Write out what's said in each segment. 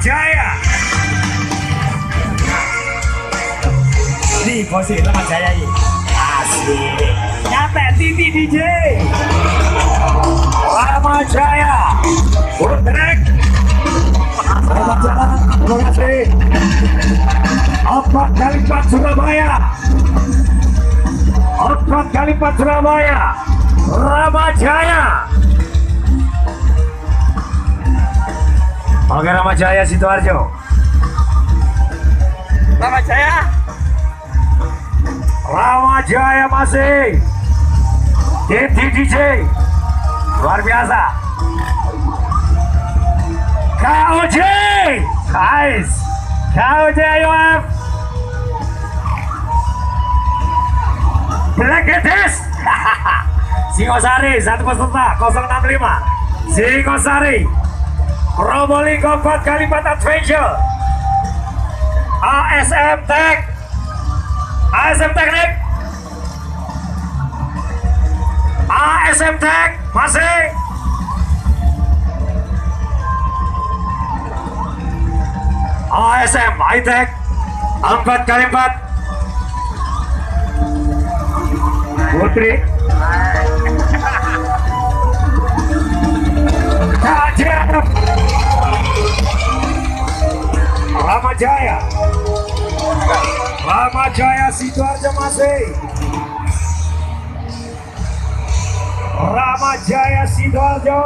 Jaya. Di posisi Rama Jaya ini asik nyampe Titi DJ Rama Jaya Burtrek Rama Jaya. Terima kasih 4x4 Surabaya 4x4 Surabaya Rama Jaya. Oke, Rama Jaya Sidoarjo. Rama Jaya. Rama Jaya masih Titi DJ luar biasa. KOJ guys, KOJ AOF Black Gedes Singosari 1 peserta 065 Singosari Probolinggo 4x4 Adventure ASM Tech ASM Teknik ASM Tech masih ASM Hightech 4x4 Putri KJF Rama Jaya Rama Jaya Sidoarjo masih Rama Jaya Sidoarjo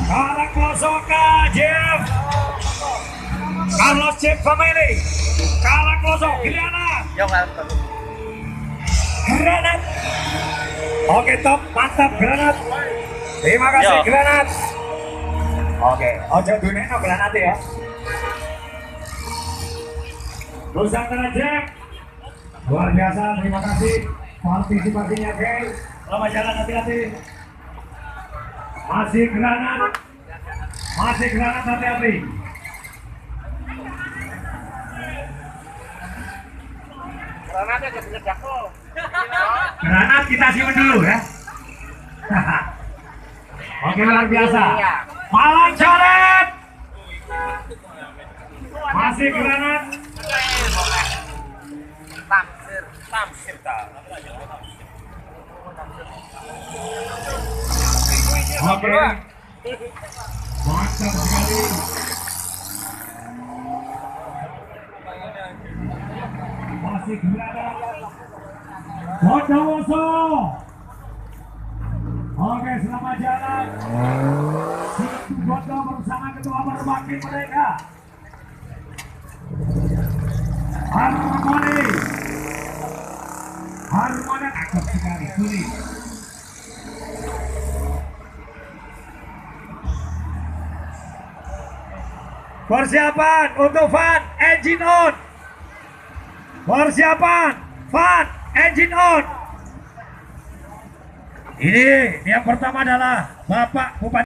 Kalaklosoka Jeff Carlos Jeff Family Kalaklosok Granat Granat. Oke, top, mantap Granat. Terima kasih Granat. Oke, ojo duneno Granat ya. Nusantara Jack luar biasa, terima kasih partisipasinya guys. Selamat jalan, hati-hati. Masih Granat hati-hati. Granatnya gak bisa jago. Granat kita simpan dulu ya. Oke, luar biasa. Malang coret. Masih Granat. Tamsir tak. Oke. Mantap sekali. Masih Granat. Bondowoso. Oke, selamat jalan. Situ Bondo bersama ketua perwakilan mereka. Harmoni takut sekali, sulit. Persiapan untuk Van, engine on. Persiapan Van, engine on. Ini yang pertama adalah Bapak Bupati